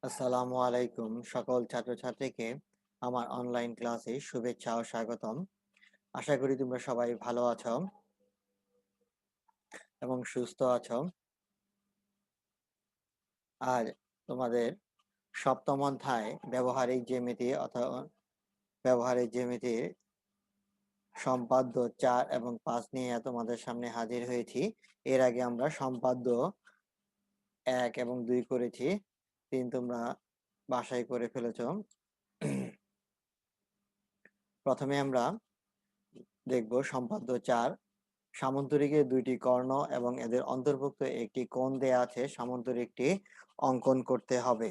আসসালামু আলাইকুম সকল ছাত্রছাত্রীকে আমার অনলাইন ক্লাসে শুভেচ্ছা ও স্বাগতম। আশা করি তোমরা সবাই ভালো আছো এবং সুস্থ আছো। আর তোমাদের সপ্তম অধ্যায় ব্যবহারিক জ্যামিতির সম্পাদ্য 4 এবং 5 নিয়ে তোমাদের সামনে হাজির হয়েছি। এর আগে আমরা সম্পাদ্য 1 এবং 2 করেছি, 3 তোমরা বাসায় করে ফেলেছ। প্রথমে আমরা দেখব সম্পাদ্য 4। সামন্তরিকের দুইটি কর্ণ এবং এদের অন্তর্ভুক্ত একটি কোণ দেয়া আছে, সামন্তরিকটি অঙ্কন করতে হবে।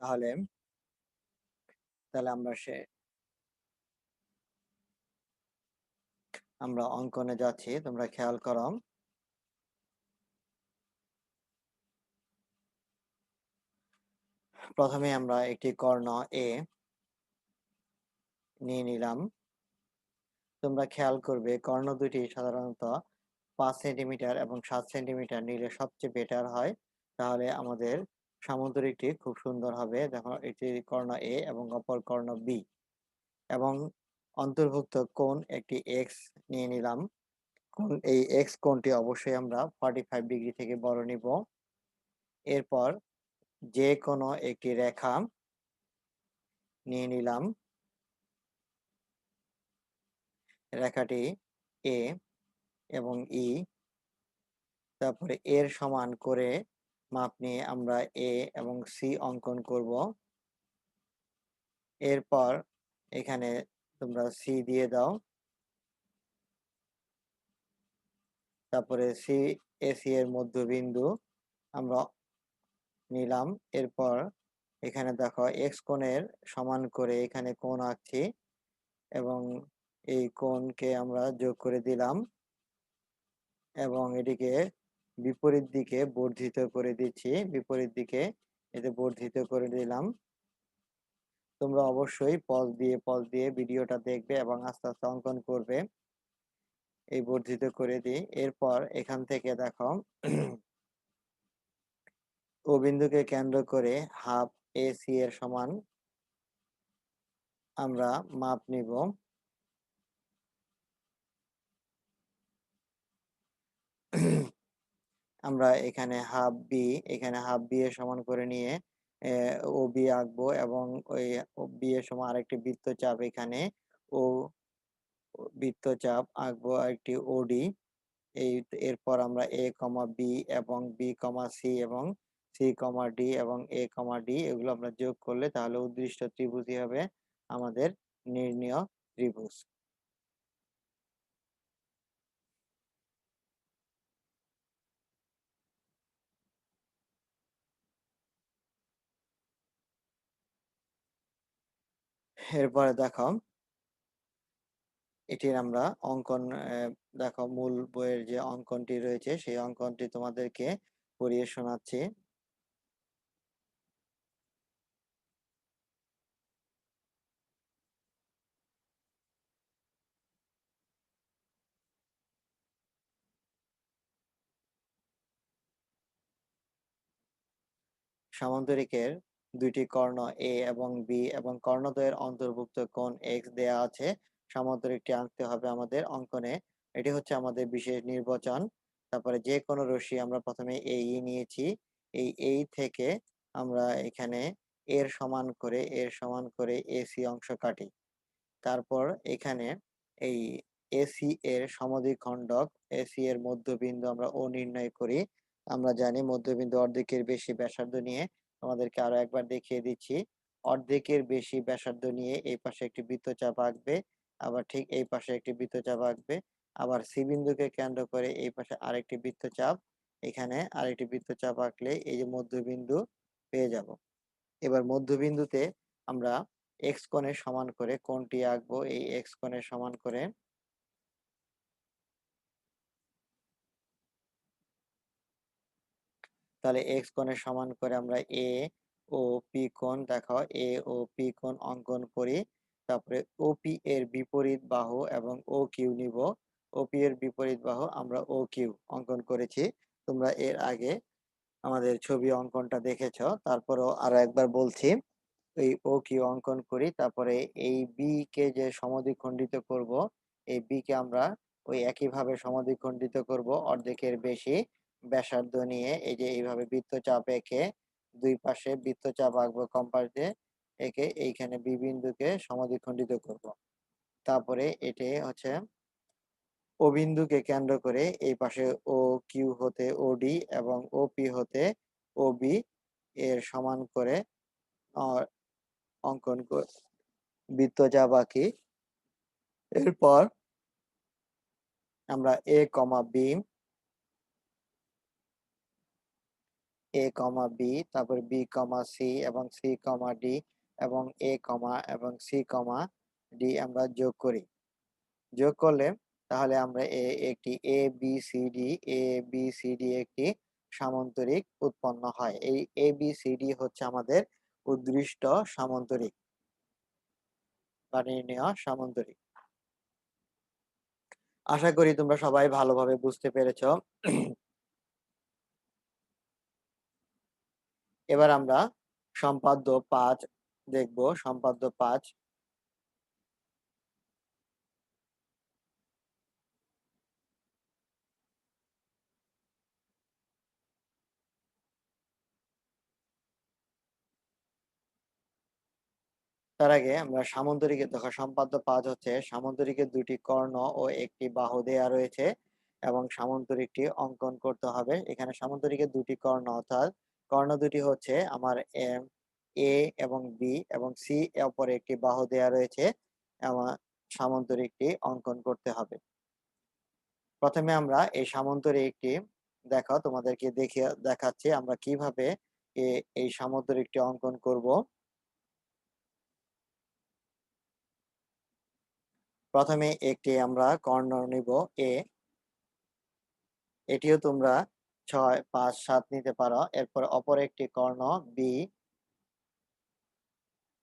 তাহলে আমরা অঙ্কনে যাচ্ছি, তোমরা খেয়াল করো। প্রথমে আমরা একটি কর্ণ এ নিয়ে নিলাম। তোমরা খেয়াল করবে কর্ণ দুটি সাধারণত 5 সেন্টিমিটার এবং 7 সেন্টিমিটার নিলে সবচেয়ে বেটার হয়, তাহলে আমাদের সামন্তরিকটি খুব সুন্দর হবে। দেখো, এটি কর্ণ এ এবং অপর কর্ণ বি, এবং অন্তর্ভুক্ত কোণ একটি এক্স নিয়ে নিলাম। এই এক্স কোণটি অবশ্যই আমরা 45 ডিগ্রি থেকে বড় নিব। এরপর যে কোনো একটি রেখা নিয়ে নিলাম, রেখাটি এ এবং ই, তারপরে এর সমান করে মাপ নিয়ে আমরা এ এবং সি অঙ্কন করব। এরপর এখানে তোমরা সি দিয়ে দাও, তারপরে সি এসি এর মধ্যবিন্দু আমরা নিলাম। এরপর এখানে দেখো এক্স কোণের সমান করে এখানে কোণ আঁকছি এবং এই কোণকে আমরা যোগ করে দিলাম এবং এটিকে বিপরীত দিকে বর্ধিত করে দিচ্ছি, বিপরীত দিকে এতে বর্ধিত করে দিলাম। তোমরা অবশ্যই পজ দিয়ে ভিডিওটা দেখবে এবং আস্তে আস্তে অঙ্কন করবে। এই বর্ধিত করে দিই। এরপর এখান থেকে দেখো ও বিন্দুকে কেন্দ্র করে হাফ এসি এর সমান আমরা মাপ নিব। আমরা এখানে হাফ বি এর সমান করে নিয়ে ও বি আঁকবো এবং ওই বি এর সমান আরেকটি বৃত্তচাপ এখানে ও বৃত্তচাপ আঁকবো একটি ওডি। এরপর আমরা এ কমা বি এবং বি কমা সি এবং সি কমা ডি এবং এ কমা ডি এগুলো আমরা যোগ করলে তাহলে উদ্দৃষ্ট ত্রিভুজই হবে আমাদের নির্ণীয় ত্রিভুজ। এরপরে দেখো এটির আমরা অঙ্কন, দেখো মূল বইয়ের যে অঙ্কনটি রয়েছে সেই অঙ্কনটি তোমাদেরকে পড়িয়ে শোনাচ্ছি। সামন্তরিকের দুইটি কর্ণ এ এবং বি এবং কর্ণদ্বয়ের অন্তর্ভুক্ত কোণ এক্স দেয়া আছে। সামন্তরিকটি আঁকতে হবে আমাদের অঙ্কনে। এটি হচ্ছে আমাদের বিশেষ নির্বাচন। তারপরে যে কোনো রশ্মি আমরা প্রথমে এই নিয়েছি, এই থেকে আমরা এখানে এর সমান করে এসি অংশ কাটি। তারপর এখানে এই এসি এর সমদ্বিখণ্ডক এসি এর মধ্যবিন্দু আমরা ও নির্ণয় করি। আমরা জানি মধ্যবিন্দু অর্ধেকের বেশি ব্যাসার্ধ নিয়ে, আমাদেরকে আরো একবার দেখিয়ে দিচ্ছি। অর্ধেকের বেশি ব্যাসার্ধ নিয়ে এই পাশে একটি বৃত্তচাপ আঁকবে, আবার ঠিক এই পাশে একটি বৃত্তচাপ আঁকবে, আবার সি বিন্দুকে কেন্দ্র করে এই পাশে আরেকটি বৃত্তচাপ, এখানে আরেকটি বৃত্তচাপ আঁকলে এই যে মধ্যবিন্দু পেয়ে যাব। এবার মধ্যবিন্দুতে আমরা এক্স কোণের সমান করে কোণটি আঁকবো, এই এক্স কোণের সমান করে। তাহলে এক্স কোণের সমান করে আমরা এ ও পি কোণ, দেখো এ ও পি কোণ অঙ্কন করি। তারপরে ওপি এর বিপরীত বাহু এবং ও কিউ নিব। ওপি এর বিপরীত বাহু আমরা ও কিউ অঙ্কন করেছি। তোমরা এর আগে আমাদের ছবি অঙ্কনটা দেখেছো। তারপরেও আরো একবার বলছি, এই ও কিউ অঙ্কন করি। তারপরে এই বি কে যে সমদ্বিখণ্ডিত করব, এই বি কে আমরা ওই একইভাবে সমদ্বিখণ্ডিত করব অর্ধেকের বেশি ব্যাসার্ধ নিয়ে। এই যে এইভাবে বৃত্তচাপ এঁকে দুই পাশে বৃত্তচাপ আঁকবো কম্পাস দিয়ে, এঁকে এইখানে বি বিন্দুকে সমদ্বিখণ্ডিত করব। তারপরে এটি হচ্ছে ও বিন্দুকে কেন্দ্র করে এই পাশে ও কিউ হতে ওডি এবং ও পি হতে ও বি এর সমান করে অঙ্কন বৃত্তচাপ আঁকি। এরপর আমরা এ কমা বি, এ কমা বি, তারপর বি কমা সি এবং সি কমা ডি এবং এ কমা এবং সি কমা ডি আমরা যোগ করি। যোগ করলে তাহলে আমরা একটি A B C D, A B C D একটি সামান্তরিক উৎপন্ন হয়। এই এ বি সি ডি হচ্ছে আমাদের উদ্দৃষ্ট সামান্তরিক বা নির্ণেয় সামান্তরিক। আশা করি তোমরা সবাই ভালোভাবে বুঝতে পেরেছো। এবার আমরা সম্পাদ্য 5 দেখব। সম্পাদ্য 5, তার আগে আমরা সামান্তরিকের দেখো, সম্পাদ্য 5 হচ্ছে সামান্তরিকের দুটি কর্ণ ও একটি বাহু দেয়া রয়েছে এবং সামান্তরিকটি অঙ্কন করতে হবে। এখানে সামান্তরিকের দুটি কর্ণ, অর্থাৎ কর্ণ দুটি হচ্ছে আমার এ এবং বি এবং সি, অপরে একটি বাহু দেয়া রয়েছে। আমার সামান্তরিকটি অঙ্কন করতে হবে। প্রথমে আমরা এই সামান্তরিকটি দেখো তোমাদেরকে দেখাচ্ছি আমরা কিভাবে এই সামান্তরিকটি অঙ্কন করব। প্রথমে একটি আমরা কর্ণ নিব এ, এটিও তোমরা 6, 5, 7 নিতে পারো। এরপর অপর একটি কর্ণ বি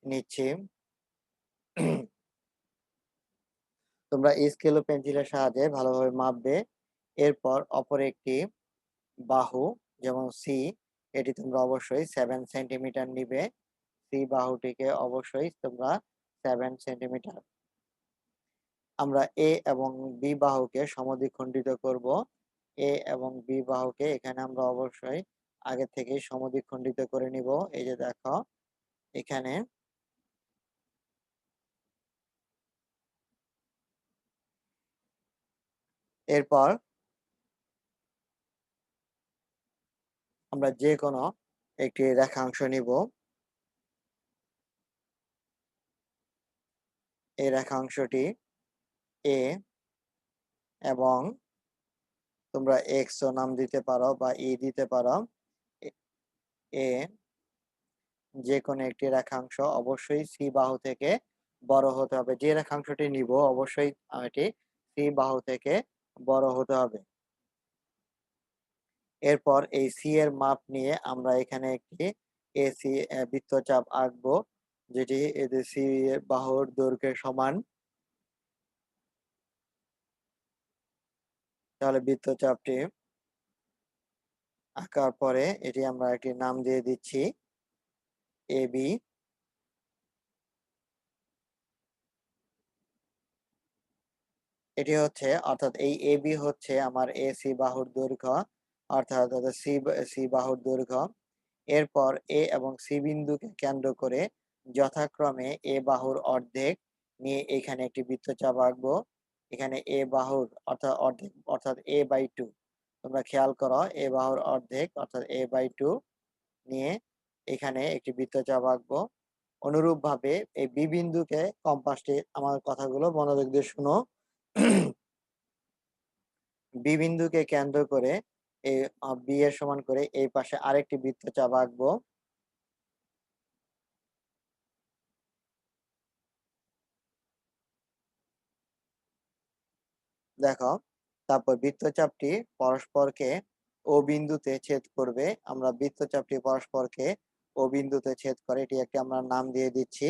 নিচ্ছি। তোমরা স্কেল ও পেন্সিলের সাহায্যে ভালোভাবে মাপবে। এরপর অপর একটি বাহু যেমন সি, এটি তোমরা অবশ্যই 7 সেন্টিমিটার নিবে। সি বাহুটিকে অবশ্যই তোমরা 7 সেন্টিমিটার। আমরা এ এবং বি বাহুকে সমদ্বিখণ্ডিত করব। এ এবং বি বাহুকে এখানে আমরা অবশ্যই আগে থেকে সমদ্বিখণ্ডিত করে নিব। এই যে দেখো এখানে। এরপর আমরা যে কোনো একটি রেখাংশ নিব। এই রেখাংশটি এ এবং তোমরা এক্স ও নাম দিতে পারো বা ই দিতে পারো। এ যে কোনো একটি রেখাংশ অবশ্যই সি বাহু থেকে বড় হতে হবে। যে রেখাংশটি নিব অবশ্যই এটি সি বাহু থেকে বড় হতে হবে। এরপর এই সি এর মাপ নিয়ে আমরা এখানে একটি এসি বৃত্তচাপ আঁকবো, যেটি সি বাহুর দৈর্ঘ্যের সমান। তাহলে বৃত্তচাপটি আঁকার পরে এটি আমরা একটি নাম দিয়ে দিচ্ছি এ বি। এটি হচ্ছে, অর্থাৎ এই এ বি হচ্ছে আমার এ সি বাহুর দৈর্ঘ্য, অর্থাৎ সি সি বাহুর দৈর্ঘ্য। এরপর এ এবং সি বিন্দুকে কেন্দ্র করে যথাক্রমে এ বাহুর অর্ধেক নিয়ে এখানে একটি বৃত্তচাপ আঁকবো। এখানে এ বাহুর অর্থাৎ অর্ধেক, অর্থাৎ a/2। তোমরা খেয়াল করো, এ বাহুর অর্ধেক অর্থাৎ a/2 নিয়ে এখানে একটি বৃত্তচাপ আঁকবো। অনুরূপ ভাবে এই বি বিন্দুকে, কম্পাসটি আমার কথাগুলো মনোযোগ দিয়ে শুনো। বি বিন্দুকে কেন্দ্র করে এই বি এর সমান করে এই পাশে আরেকটি বৃত্তচাপ আঁকবো। দেখো, তারপর বৃত্তচাপটি পরস্পরকে ও বিন্দুতে ছেদ করবে। আমরা বৃত্তচাপটি পরস্পরকে ও বিন্দুতে ছেদ করে এটি একটি আমরা নাম দিয়ে দিচ্ছি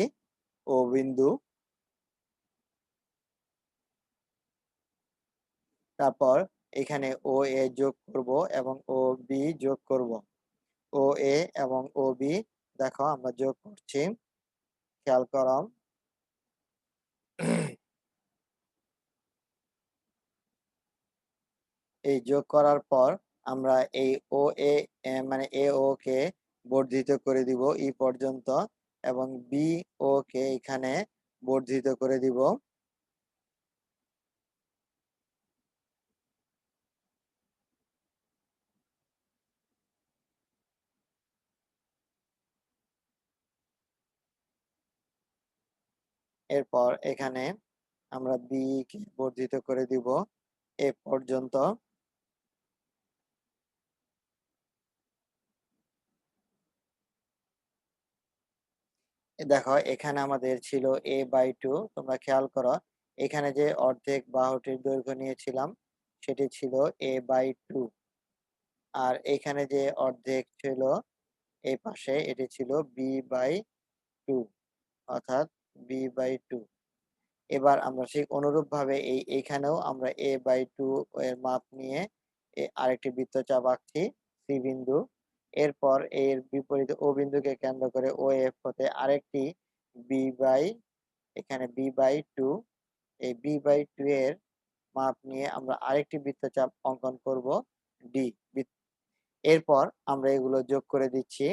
ও বিন্দু। তারপর এখানে ও এ যোগ করব এবং ও বি যোগ করব। ও এ এবং ও বি দেখো আমরা যোগ করছি, খেয়াল করো। এই যোগ করার পর আমরা এই ও এ মানে এ ও কে বর্ধিত করে দিব ই পর্যন্ত এবং বি ও কে এখানে বর্ধিত করে দিব। এরপর এখানে আমরা বি কে বর্ধিত করে দিব এ পর্যন্ত। দেখো এখানে আমাদের ছিল a/2, তোমরা খেয়াল করো এখানে যে অর্ধেক বাহুটির দৈর্ঘ্য নিয়েছিলাম সেটি ছিল a/2, আর এখানে যে অর্ধেক ছিল এই পাশে এটি ছিল b/2, অর্থাৎ b/2। এবার আমরা ঠিক অনুরূপভাবে এইখানেও আমরা a/2 এর মাপ নিয়ে আরেকটি বৃত্তচাপ আঁকছি সি বিন্দু। এরপর এর বিপরীতে ও বিন্দুকে কেন্দ্র করে ও এফ হতে আরেকটি বি বাই এখানে b/2, এই b/2 এর মাপ নিয়ে আমরা আরেকটি বৃত্তচাপ অঙ্কন করব ডি। এরপর আমরা এগুলো যোগ করে দিচ্ছি।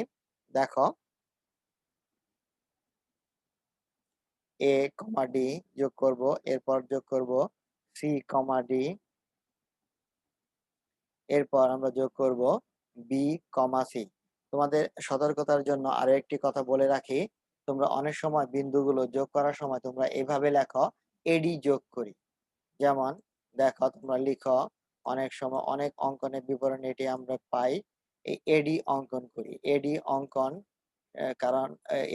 দেখো এ কমা ডি যোগ করব, এরপর যোগ করব সি কমা ডি, এরপর আমরা যোগ করব বি কমা সি। তোমাদের সতর্কতার জন্য আরো একটি কথা বলে রাখি, তোমরা অনেক সময় বিন্দুগুলো যোগ করার সময় তোমরা এভাবে লেখো এডি যোগ করি। যেমন দেখো তোমরা লিখো অনেক সময় অনেক অঙ্কনের বিবরণে এটি আমরা পাই, এই এডি অঙ্কন করি, এডি অঙ্কন কারণ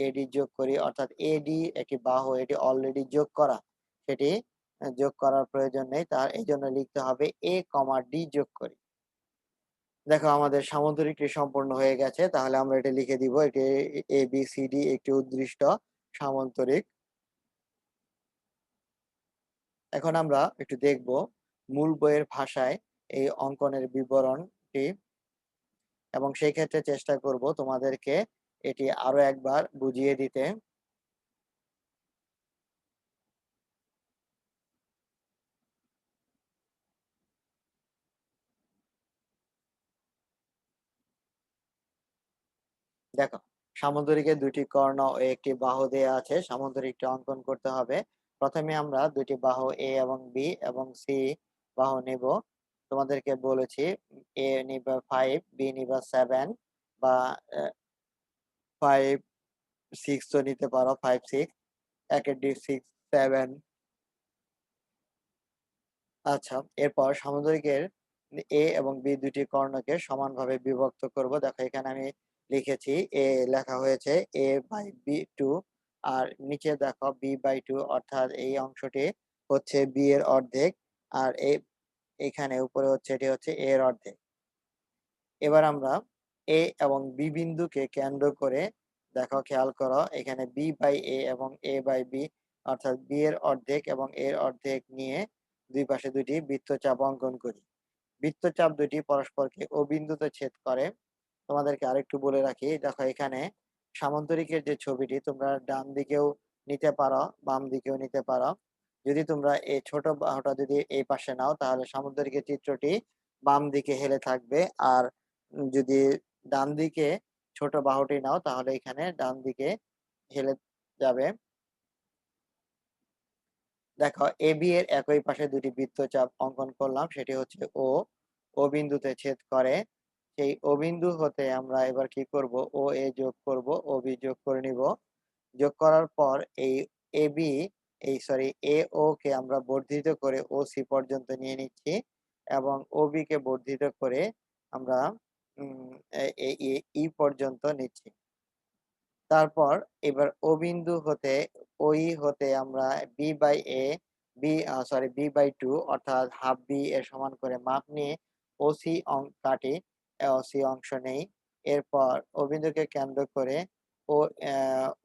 এডি যোগ করি অর্থাৎ এডি একটি বাহু, এটি অলরেডি যোগ করা, সেটি যোগ করার প্রয়োজন নেই, তার এই জন্য লিখতে হবে এ কমা ডি যোগ করি। দেখো আমাদের সামুদ্রিকটি সম্পূর্ণ হয়ে গেছে, তাহলে আমরা এটা লিখে দিব, এটি এ বি সি ডি একটি উদ্দৃষ্ট সামান্তরিক। এখন আমরা একটু দেখব মূল বইয়ের ভাষায় এই অঙ্কনের বিবরণটি, এবং সেই ক্ষেত্রে চেষ্টা করব তোমাদেরকে এটি আরো একবার বুঝিয়ে দিতে। দেখো সামুদ্রিকের দুটি কর্ণ ও একটি বাহু দেয়া আছে, সামুদ্রিকটি অঙ্কন করতে হবে। প্রথমে আমরা দুটি বাহু এ এবং বি এবং সি বাহু নেব। তোমাদেরকে বলেছি এ নিবা 5, বি নিবা 7 বা 5 6 তো নিতে পারো, 5 6 একের ডি 6 7। আচ্ছা, এরপর সামুদ্রিকের এ এবং বি দুটি কর্ণকে সমানভাবে বিভক্ত করব। দেখো এখানে আমি লিখেছি এ লেখা হয়েছে a/b2, আর নিচে দেখো b/2, অর্থাৎ এই অংশটি হচ্ছে বি এর অর্ধেক, আর এখানে উপরে হচ্ছে এটি হচ্ছে a এর অর্ধেক। এবার আমরা এ এবং বি বিন্দুকে কেন্দ্র করে দেখো খেয়াল করো এখানে b/a এবং a/b, অর্থাৎ বি এর অর্ধেক এবং এর অর্ধেক নিয়ে দুই পাশে দুটি বৃত্তচাপ অঙ্কন করি। বৃত্তচাপ দুটি পরস্পরকে ও বিন্দুতে ছেদ করে। তোমাদেরকে আরেকটু বলে রাখি, দেখো এখানে সামান্তরিকের যে ছবিটি তোমরা ডান দিকেও নিতে পারো, বাম দিকেও নিতে পারো। যদি তোমরা এই ছোট বাহুটা যদি এই পাশে নাও তাহলে সামুদ্রিকের চিত্রটি বাম দিকে হেলে থাকবে, আর যদি ডান দিকে ছোট বাহুটি নাও তাহলে এখানে ডান দিকে হেলে যাবে। দেখো এবি এর একই পাশে দুটি বৃত্তচাপ অঙ্কন করলাম, সেটি হচ্ছে ও, ও বিন্দুতে ছেদ করে। সেই ও বিন্দু হতে আমরা এবার কি করব, ও এ যোগ করব, ও বি যোগ করে নিব। যোগ করার পর এই এ বি এই সরি এ ও কে আমরা বর্ধিত করে ও সি পর্যন্ত নিয়ে নিচ্ছি, এবং ও বি কে বর্ধিত করে আমরা ই পর্যন্ত নিচ্ছি। তারপর এবার ও বিন্দু হতে ওই হতে আমরা B by A B sorry b/2 অর্থাৎ হাফ বি এর সমান করে মাপ নিয়ে ওসি কাটি, ওসি অংশ নেই। এরপর ও বিন্দুকে কেন্দ্র করে ও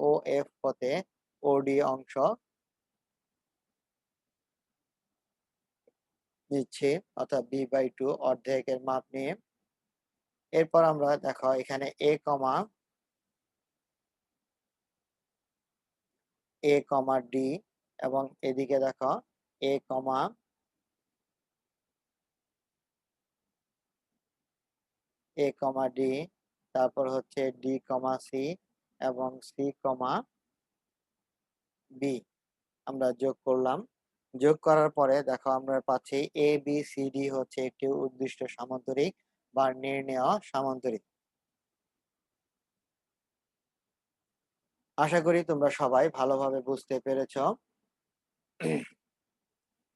ও এফ হতে ওডি অংশ নিচ্ছি, অর্থাৎ b/2 অর্ধেকের মাপ নিয়ে। এরপর আমরা দেখো এখানে a, d এবং এদিকে দেখো a, d, তারপর হচ্ছে d, c এবং c, b আমরা যোগ করলাম। যোগ করার পরে দেখো আমরা পাচ্ছি ABCD হচ্ছে একটি উদ্দিষ্ট সামান্তরিক বা নির্ণেয় সামান্তরিক। আশা করি তোমরা সবাই ভালোভাবে বুঝতে পেরেছ।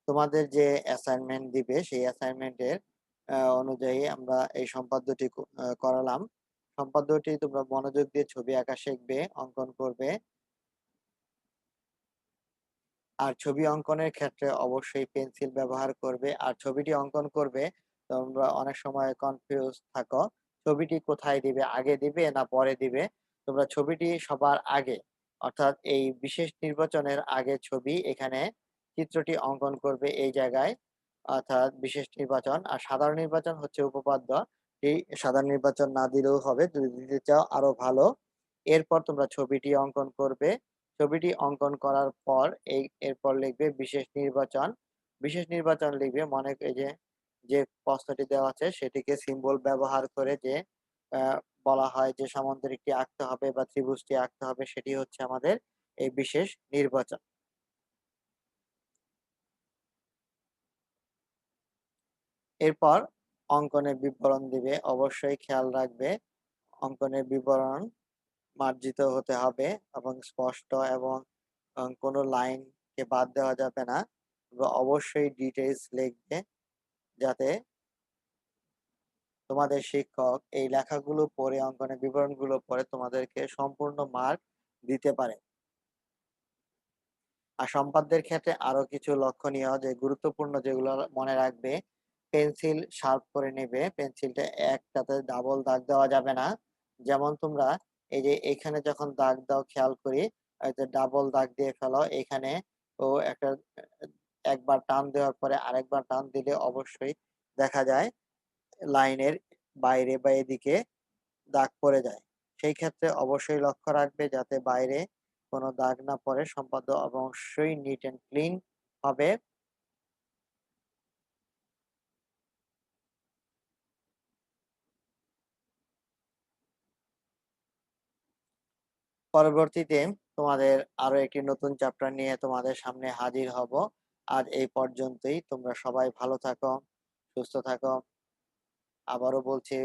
তোমাদের যে অ্যাসাইনমেন্ট দিবে সেই অ্যাসাইনমেন্টের অনুযায়ী আমরা এই সম্পাদ্যটি করালাম। সম্পাদ্যটি তোমরা মনোযোগ দিয়ে ছবি আঁকা শিখবে, অঙ্কন করবে। আর ছবি অঙ্কনের ক্ষেত্রে অবশ্যই পেন্সিল ব্যবহার করবে। আর ছবিটি অঙ্কন করবে, তোমরা অনেক সময় কনফিউজ থাকো ছবিটি কোথায় দিবে, আগে দিবে না পরে দিবে। তোমরা ছবিটি সবার আগে, অর্থাৎ এই বিশেষ নির্বাচনের আগে ছবি, এখানে চিত্রটি অঙ্কন করবে এই জায়গায়, অর্থাৎ বিশেষ নির্বাচন। আর সাধারণ নির্বাচন হচ্ছে উপপাদ্য, এই সাধারণ নির্বাচন না দিলেও হবে, যদি দিতে চাও আরো ভালো। এরপর তোমরা ছবিটি অঙ্কন করবে। ছবিটি অঙ্কন করার পর এরপর লিখবে বিশেষ নির্বাচন। বিশেষ নির্বাচন লিখবে, মনে এই যে প্রশ্নটি দেওয়া আছে সেটিকে সিম্বল ব্যবহার করে যে আহ, বলা হয় যে সামান্তরিকটি আঁকতে হবে বা ত্রিভুজটি আঁকতে হবে, সেটি হচ্ছে আমাদের এই বিশেষ নির্বাচন। এরপর অঙ্কনের বিবরণ দিবে, অবশ্যই খেয়াল রাখবে অঙ্কনের বিবরণ মার্জিত হতে হবে এবং স্পষ্ট, এবং কোনো লাইনকে বাদ দেওয়া যাবে না। অবশ্যই ডিটেইলস লিখবে, যাতে তোমাদের শিক্ষক এই লেখাগুলো পড়ে, অঙ্কনের বিবরণগুলো পড়ে তোমাদেরকে সম্পূর্ণ মার্ক দিতে পারে। আর সম্পাদ্যের ক্ষেত্রে আরো কিছু লক্ষণীয় যে গুরুত্বপূর্ণ যেগুলো মনে রাখবে, পেন্সিল শার্প করে নেবে। পেন্সিলটা একটাতে ডাবল দাগ দেওয়া যাবে না। যেমন তোমরা এই যে এখানে যখন দাগ দাও খেয়াল করি, এই যে ডাবল দাগ দিয়ে ফেলো এখানে। তো একটা একবার টান দেওয়ার পরে আরেকবার টান দিলে অবশ্যই দেখা যায় লাইনের বাইরে বা এদিকে দাগ পড়ে যায়। সেই ক্ষেত্রে অবশ্যই লক্ষ্য রাখবে যাতে বাইরে কোনো দাগ না পড়ে। সম্পাদ্য অবশ্যই নিট এন্ড ক্লিন হবে। পরবর্তীতে তোমাদের আরো একটি নতুন চ্যাপ্টার নিয়ে তোমাদের সামনে হাজির হব। আজ এই পর্যন্তই। তোমরা সবাই ভালো থাকো, সুস্থ থাকো। আবারও বলছি